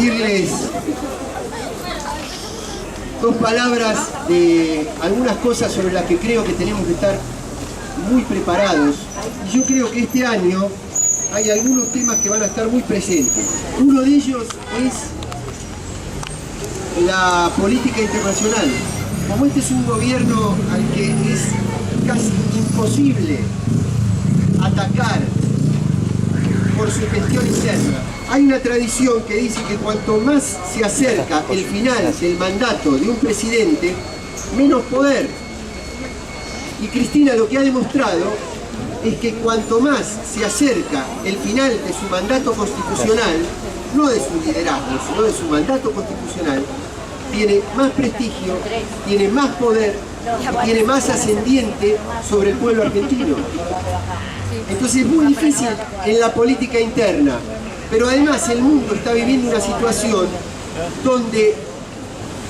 decirles dos palabras de algunas cosas sobre las que creo que tenemos que estar muy preparados. Y yo creo que este año hay algunos temas que van a estar muy presentes. Uno de ellos es la política internacional. Como este es un gobierno al que es casi imposible atacar por su gestión interna, hay una tradición que dice que cuanto más se acerca el final del mandato de un presidente, menos poder. Y Cristina lo que ha demostrado es que cuanto más se acerca el final de su mandato constitucional, no de su liderazgo, sino de su mandato constitucional, tiene más prestigio, tiene más poder, tiene más ascendiente sobre el pueblo argentino. Entonces es muy difícil en la política interna, pero además el mundo está viviendo una situación donde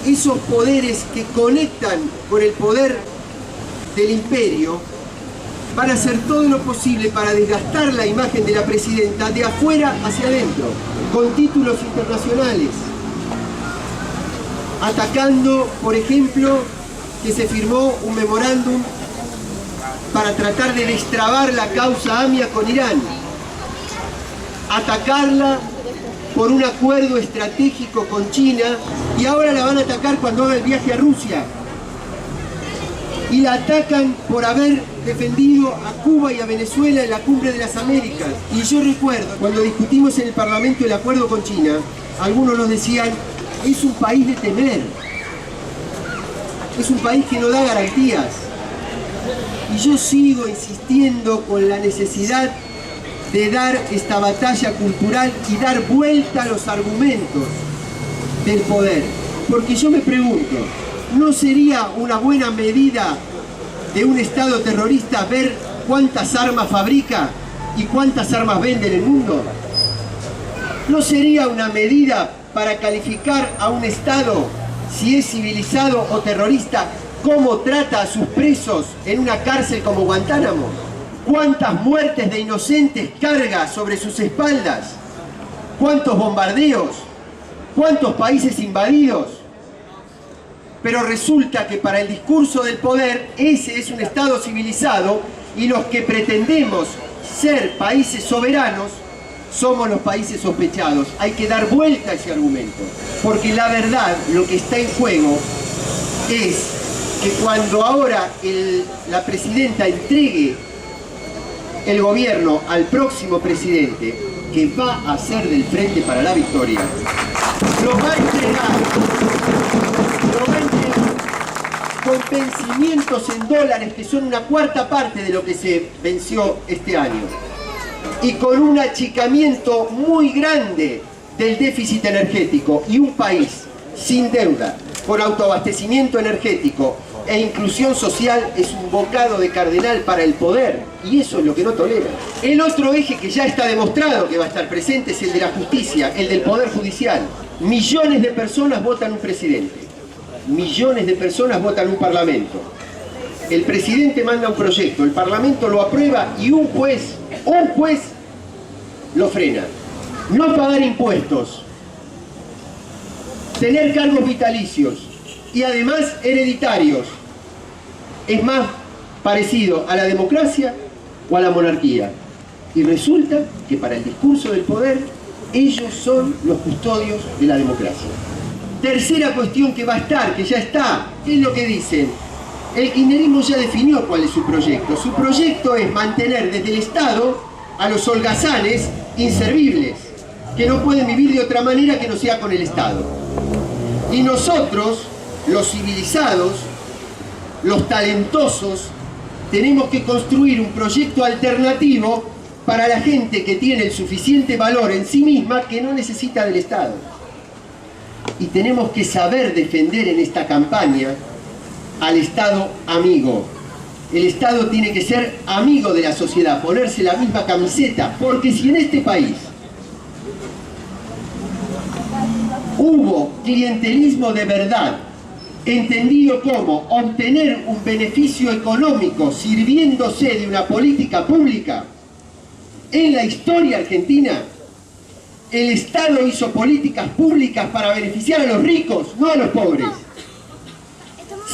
esos poderes que conectan con el poder del imperio van a hacer todo lo posible para desgastar la imagen de la presidenta de afuera hacia adentro, con títulos internacionales, atacando, por ejemplo, que se firmó un memorándum para tratar de destrabar la causa AMIA con Irán, atacarla por un acuerdo estratégico con China, y ahora la van a atacar cuando haga el viaje a Rusia. Y la atacan por haber defendido a Cuba y a Venezuela en la Cumbre de las Américas. Y yo recuerdo, cuando discutimos en el Parlamento el acuerdo con China, algunos nos decían, es un país de temer, es un país que no da garantías. Y yo sigo insistiendo con la necesidad de dar esta batalla cultural y dar vuelta a los argumentos del poder. Porque yo me pregunto, ¿no sería una buena medida de un Estado terrorista ver cuántas armas fabrica y cuántas armas vende en el mundo? ¿No sería una medida para calificar a un Estado, si es civilizado o terrorista, cómo trata a sus presos en una cárcel como Guantánamo? ¿Cuántas muertes de inocentes carga sobre sus espaldas? ¿Cuántos bombardeos? ¿Cuántos países invadidos? Pero resulta que para el discurso del poder ese es un Estado civilizado, y los que pretendemos ser países soberanos somos los países sospechados. Hay que dar vuelta a ese argumento, porque la verdad, lo que está en juego es que cuando ahora la presidenta entregue el gobierno al próximo presidente, que va a ser del Frente para la Victoria, lo va a entregar con vencimientos en dólares que son una cuarta parte de lo que se venció este año, y con un achicamiento muy grande del déficit energético. Y un país sin deuda, con autoabastecimiento energético e inclusión social, es un bocado de cardenal para el poder, y eso es lo que no tolera. El otro eje que ya está demostrado que va a estar presente es el de la justicia, el del poder judicial. Millones de personas votan un presidente, millones de personas votan un parlamento. El presidente manda un proyecto, el parlamento lo aprueba y un juez lo frena. No pagar impuestos, tener cargos vitalicios y además hereditarios, es más parecido a la democracia o a la monarquía. Y resulta que para el discurso del poder, ellos son los custodios de la democracia. Tercera cuestión que va a estar, que ya está, ¿qué es lo que dicen? El kirchnerismo ya definió cuál es su proyecto. Su proyecto es mantener desde el Estado a los holgazanes inservibles, que no pueden vivir de otra manera que no sea con el Estado. Y nosotros, los civilizados, los talentosos, tenemos que construir un proyecto alternativo para la gente que tiene el suficiente valor en sí misma, que no necesita del Estado. Y tenemos que saber defender en esta campaña al Estado amigo. El Estado tiene que ser amigo de la sociedad, ponerse la misma camiseta, porque si en este país hubo clientelismo de verdad, entendido como obtener un beneficio económico sirviéndose de una política pública, en la historia argentina el Estado hizo políticas públicas para beneficiar a los ricos, no a los pobres.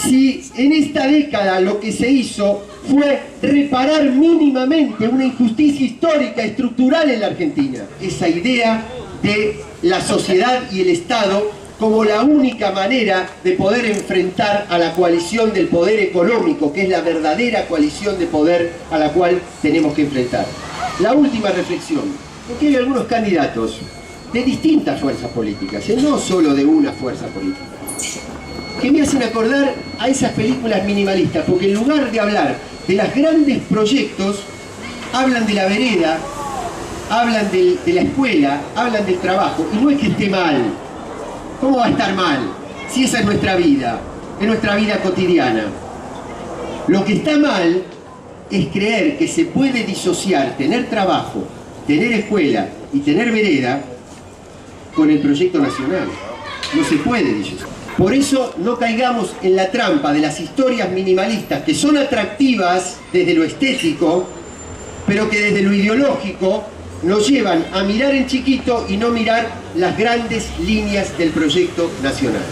Si en esta década lo que se hizo fue reparar mínimamente una injusticia histórica, estructural en la Argentina. Esa idea de la sociedad y el Estado como la única manera de poder enfrentar a la coalición del poder económico, que es la verdadera coalición de poder a la cual tenemos que enfrentar. La última reflexión, porque hay algunos candidatos de distintas fuerzas políticas, no solo de una fuerza política, que me hacen acordar a esas películas minimalistas, porque en lugar de hablar de los grandes proyectos, hablan de la vereda, hablan de la escuela, hablan del trabajo, y no es que esté mal. ¿Cómo va a estar mal? Si esa es nuestra vida cotidiana. Lo que está mal es creer que se puede disociar tener trabajo, tener escuela y tener vereda con el proyecto nacional. No se puede disociar. Por eso no caigamos en la trampa de las historias minimalistas, que son atractivas desde lo estético, pero que desde lo ideológico nos llevan a mirar en chiquito y no mirar las grandes líneas del proyecto nacional.